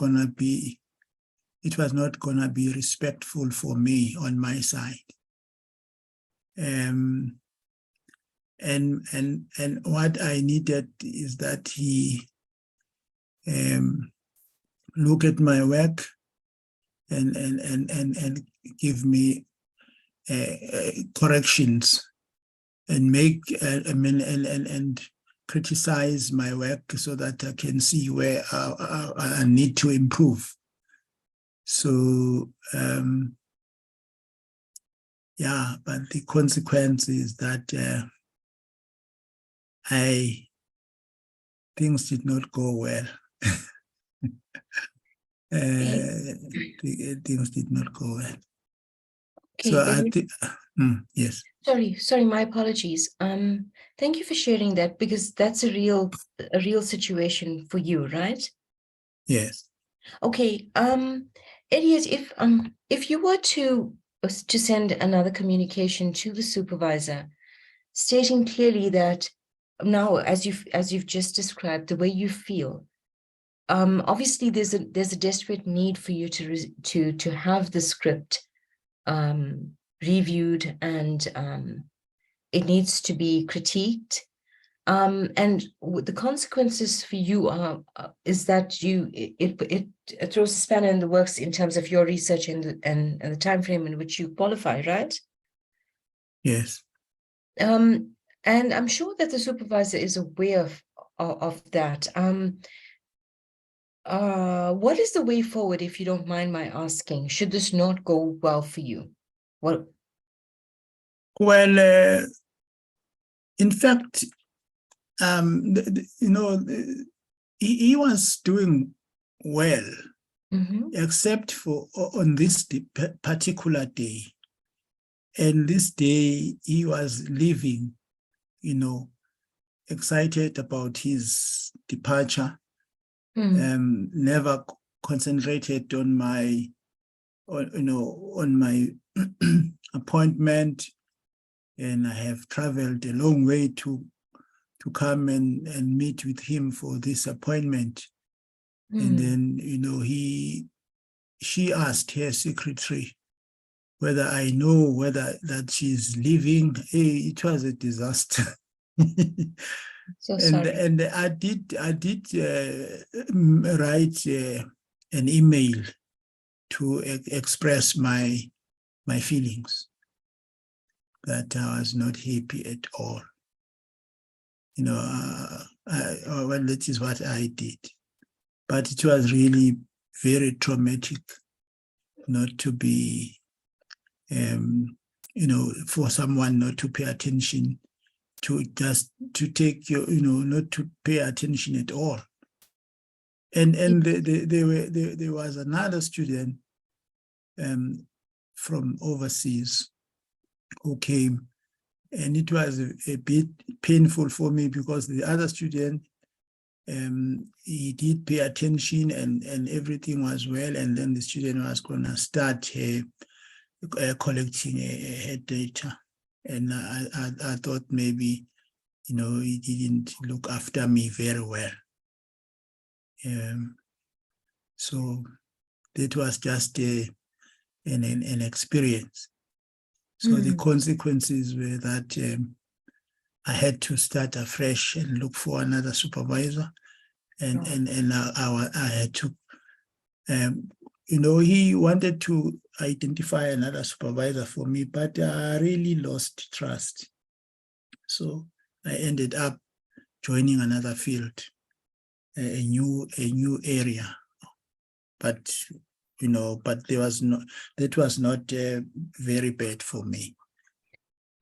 not gonna be respectful for me on my side. And what I needed is that he look at my work and give me corrections and make and criticize my work so that I can see where I need to improve. So yeah, but the consequence is that things did not go well. Things did not go well. Okay, So I think, yes. sorry, my apologies. Thank you for sharing that, because that's a real situation for you, right? Yes. Okay, Elliot, if you were to send another communication to the supervisor, stating clearly that now, as you've just described, the way you feel, obviously there's a desperate need for you to have the script reviewed, and it needs to be critiqued. And the consequences for you is that it throws a spanner in the works in terms of your research and the time frame in which you qualify, right? Yes. And I'm sure that the supervisor is aware of that. What is the way forward, if you don't mind my asking? Should this not go well for you? Well, in fact, he was doing well, except for on this particular day. And this day he was leaving, excited about his departure, never concentrated on my, on my appointment. And I have traveled a long way to come and meet with him for this appointment. And then, she asked her secretary whether I know that she's leaving. Hey, it was a disaster. So sorry. And I did write an email to express my feelings, that I was not happy at all. Well, that is what I did. But it was really very traumatic not to be, for someone not to pay attention, to take your, not to pay attention at all. And there was another student from overseas who came, and it was a bit painful for me, because the other student, he did pay attention and everything was well, and then the student was going to start collecting her data. And I thought maybe, he didn't look after me very well. So that was just an experience. So the consequences were that I had to start afresh and look for another supervisor, and I had to, he wanted to identify another supervisor for me, but I really lost trust. So I ended up joining another field, a new area, but that was not very bad for me.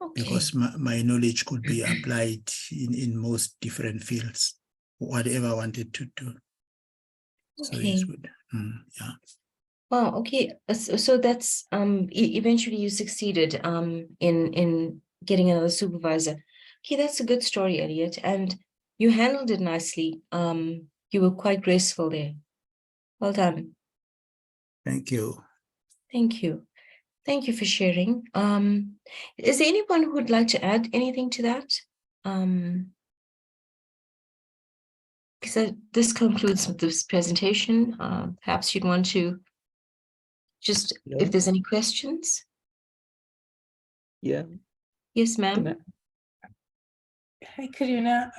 Okay. Because my knowledge could be applied in most different fields, whatever I wanted to do. So okay. it's good. Yeah. Oh, okay. So that's eventually you succeeded in getting another supervisor. Okay, that's a good story, Elliot, and you handled it nicely. You were quite graceful there. Well done. Thank you. Thank you. Thank you for sharing. Is there anyone who would like to add anything to that? Because this concludes this presentation. Perhaps you'd want to just, if there's any questions. Yeah. Yes, ma'am. Hey, Karina.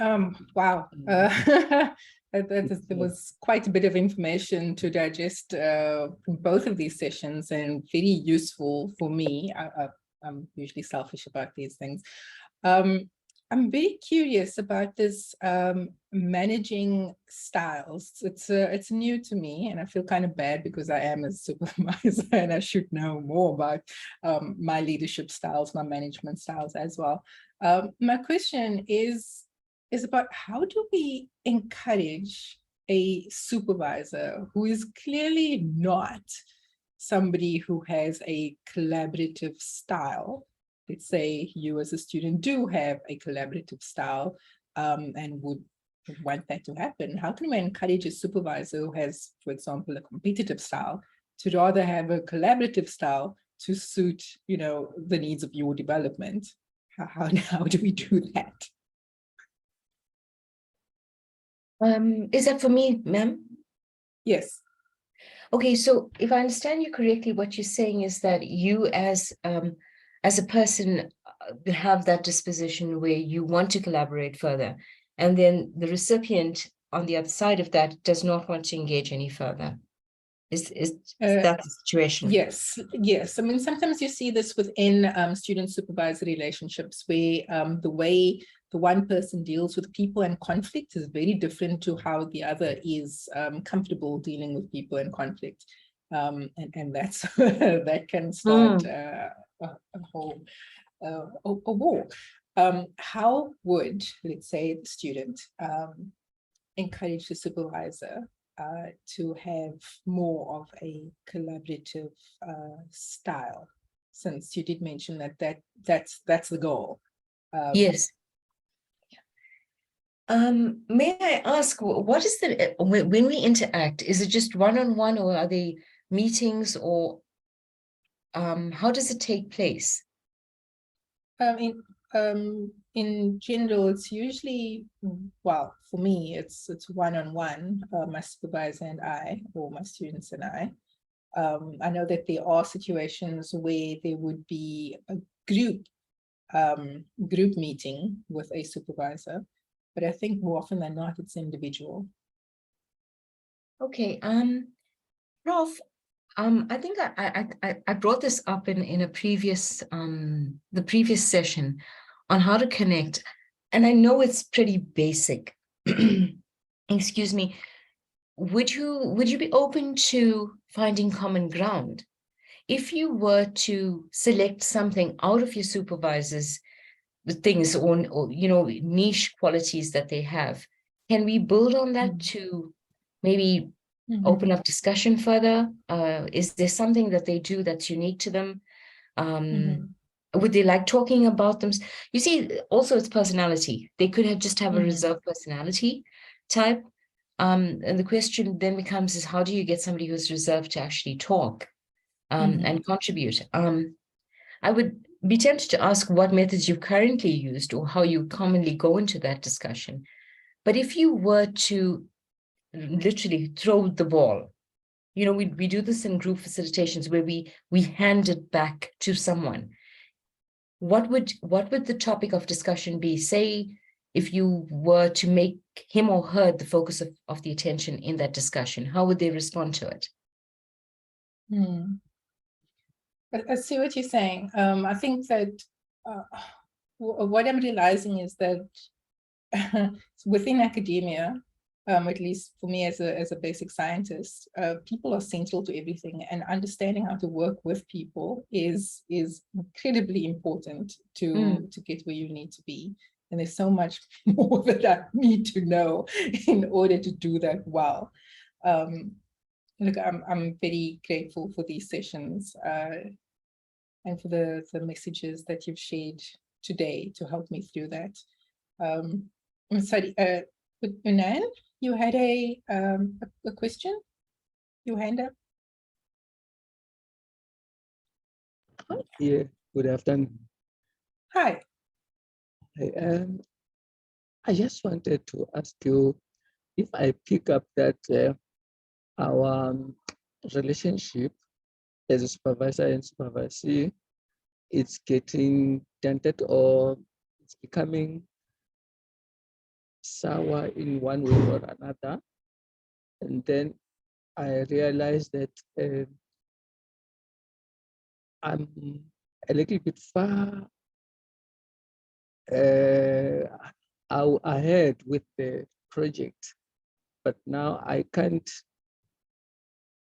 Wow. There was quite a bit of information to digest from both of these sessions, and very useful for me. I'm usually selfish about these things. I'm very curious about this managing styles. It's new to me, and I feel kind of bad because I am a supervisor and I should know more about my leadership styles, my management styles as well. My question is about how do we encourage a supervisor who is clearly not somebody who has a collaborative style. Let's say you as a student do have a collaborative style and would want that to happen. How can we encourage a supervisor who has, for example, a competitive style to rather have a collaborative style to suit, you know, the needs of your development? How do we do that? Is that for me, ma'am? Yes. Okay, so if I understand you correctly, what you're saying is that you as a person have that disposition where you want to collaborate further, and then the recipient on the other side of that does not want to engage any further. Is that the situation? Yes, yes. I mean, sometimes you see this within student-supervisor relationships where the way the one person deals with people and conflict is very different to how the other is comfortable dealing with people and conflict. And that's that can start a whole a war. How would, let's say, the student encourage the supervisor to have more of a collaborative style, since you did mention that's the goal? Yes. May I ask, what is the, when we interact, is it just one-on-one, or are they meetings, or how does it take place? In general, it's usually, well, for me, it's one-on-one, my supervisor and I, or my students and I. I know that there are situations where there would be a group meeting with a supervisor, but I think more often than not, it's individual. Okay, Prof, I think I brought this up in a previous the previous session on how to connect, and I know it's pretty basic. Excuse me. Would you be open to finding common ground? If you were to select something out of your supervisors, the things or you know, niche qualities that they have, can we build on that to maybe open up discussion further? Is there something that they do that's unique to them? Would they like talking about them? You see, also it's personality. They could have just have a reserved personality type. And the question then becomes is, how do you get somebody who's reserved to actually talk and contribute? I would be tempted to ask what methods you currently used or how you commonly go into that discussion. But if you were to literally throw the ball, you know, we do this in group facilitations where we hand it back to someone. What would the topic of discussion be? Say, if you were to make him or her the focus of the attention in that discussion, how would they respond to it? I see what you're saying. I think that what I'm realizing is that within academia, at least for me as a basic scientist, people are central to everything, and understanding how to work with people is incredibly important to get where you need to be. And there's so much more that I need to know in order to do that well. Look, I'm very grateful for these sessions and for the messages that you've shared today to help me through that. I'm sorry, Unan, you had a question? Your hand up? Yeah, good afternoon. Hi. I just wanted to ask you if I pick up that our relationship as a supervisor and supervisee, it's getting dented or it's becoming sour in one way or another. And then I realized that I'm a little bit far ahead with the project, but now I can't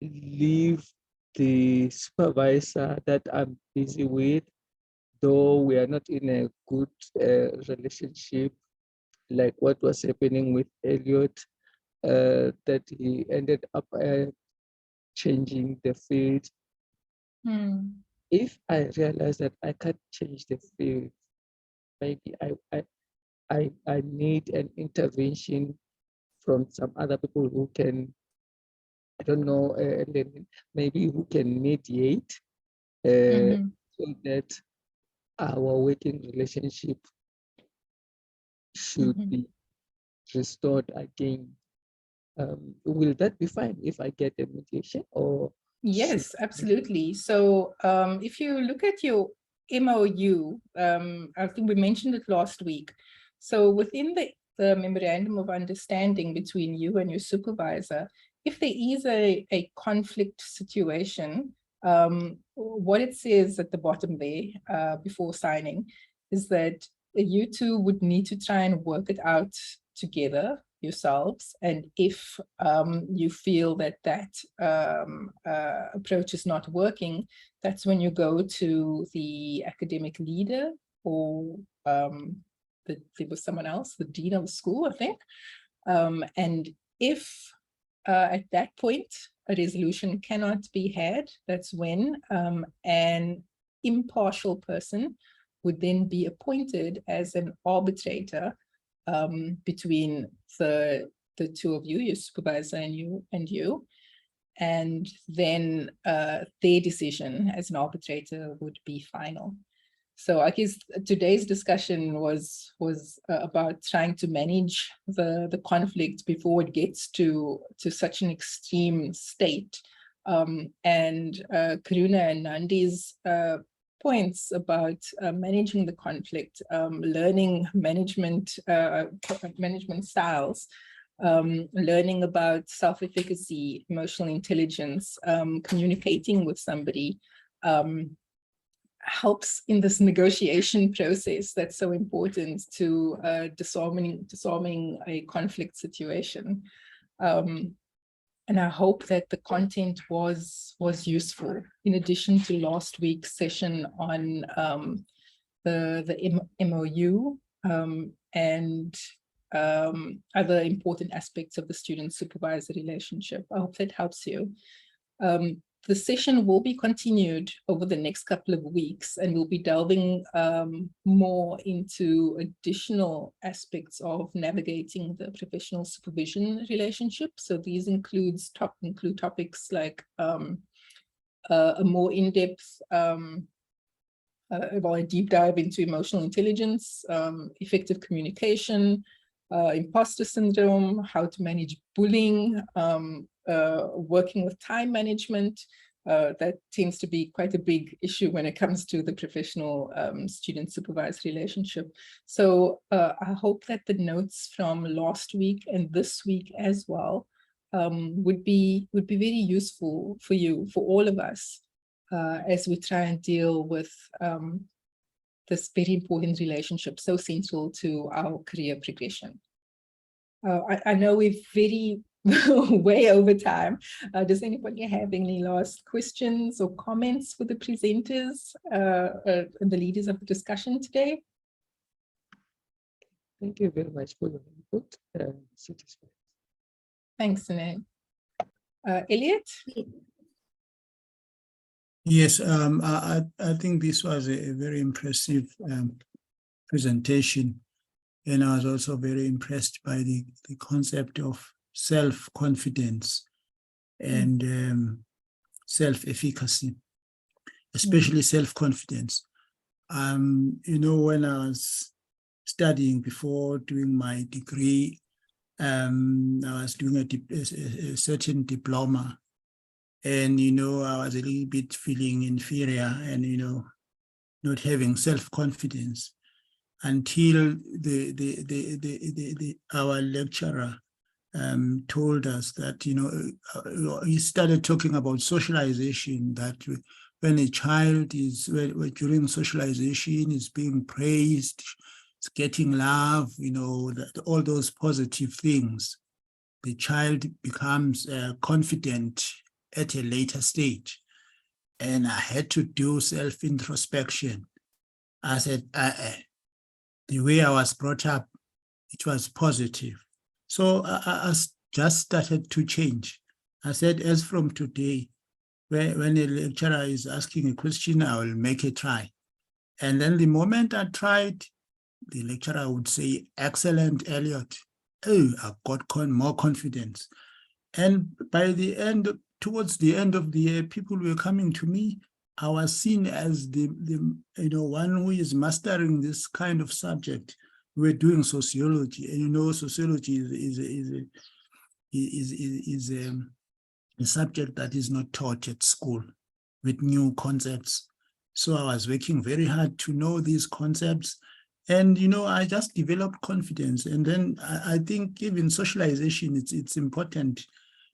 leave the supervisor that I'm busy with, though we are not in a good relationship, like what was happening with Elliot, that he ended up changing the field. If I realize that I can't change the field, maybe I need an intervention from some other people who can, I don't know, maybe who can mediate so that our working relationship should be restored again. Will that be fine if I get a mediation, or? Yes, absolutely. So if you look at your MOU, I think we mentioned it last week. So within the memorandum of understanding between you and your supervisor, if there is a conflict situation, what it says at the bottom there before signing is that you two would need to try and work it out together yourselves, and if you feel that approach is not working, that's when you go to the academic leader, or there was someone else, the dean of the school, I think, and if at that point a resolution cannot be had, that's when an impartial person would then be appointed as an arbitrator between the two of you, your supervisor and you, and then their decision as an arbitrator would be final. So I guess today's discussion was about trying to manage the conflict before it gets to such an extreme state. And Karuna and Nandi's points about managing the conflict, learning management styles, learning about self-efficacy, emotional intelligence, communicating with somebody, helps in this negotiation process that's so important to disarming a conflict situation. And I hope that the content was useful, in addition to last week's session on the MOU and other important aspects of the student-supervisor relationship. I hope that helps you. The session will be continued over the next couple of weeks, and we'll be delving more into additional aspects of navigating the professional supervision relationship. So these include topics like a more in-depth, a deep dive into emotional intelligence, effective communication, imposter syndrome, how to manage bullying, working with time management. That tends to be quite a big issue when it comes to the professional student-supervised relationship. So I hope that the notes from last week and this week as well would be very useful for you, for all of us, as we try and deal with this very important relationship, so central to our career progression. I know we're very way over time. Does anybody have any last questions or comments for the presenters and the leaders of the discussion today? Thank you very much for your input. Thanks, Sinead. Elliot? Yes, I think this was a very impressive presentation, and I was also very impressed by the concept of self-confidence and self-efficacy, especially self-confidence. You know, when I was studying before doing my degree, I was doing a certain diploma, and, you know, I was a little bit feeling inferior and, you know, not having self-confidence until our lecturer told us that, he started talking about socialization, that when a child is, during socialization, is being praised, it's getting love, that all those positive things, the child becomes confident at a later stage. And I had to do self-introspection. I said, the way I was brought up, it was positive. So I just started to change. I said, as from today, when a lecturer is asking a question, I will make a try. And then the moment I tried, the lecturer would say, excellent, Elliot. Oh, I got more confidence. And by the end, towards the end of the year, people were coming to me. I was seen as the one who is mastering this kind of subject. We're doing sociology, and sociology is a subject that is not taught at school with new concepts. So I was working very hard to know these concepts, and I just developed confidence. And then I think even socialization, it's important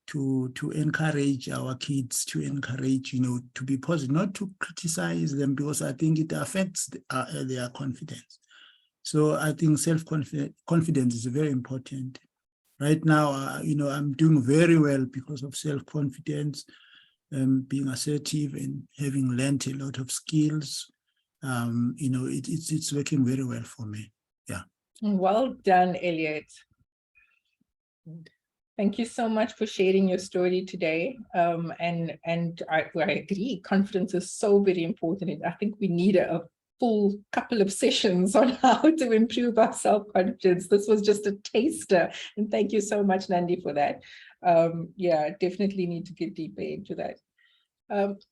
to encourage our kids, to encourage, to be positive, not to criticize them, because I think it affects their confidence. So I think self-confidence is very important. Right now, I'm doing very well because of self-confidence, being assertive and having learned a lot of skills. It's working very well for me. Yeah. Well done, Elliot. Thank you so much for sharing your story today. And I agree, confidence is so very important. I think we need a full couple of sessions on how to improve our self-confidence. This was just a taster. And thank you so much, Nandi, for that. Yeah, definitely need to get deeper into that.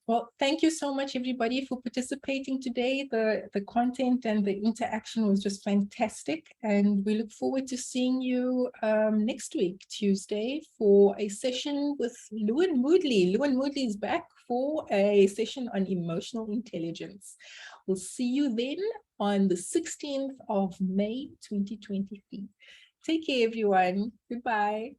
Well, thank you so much, everybody, for participating today. The content and the interaction was just fantastic. And we look forward to seeing you next week, Tuesday, for a session with Lewin Moodley. Lewin Moodley is back for a session on emotional intelligence. We'll see you then on the 16th of May, 2023. Take care, everyone. Goodbye.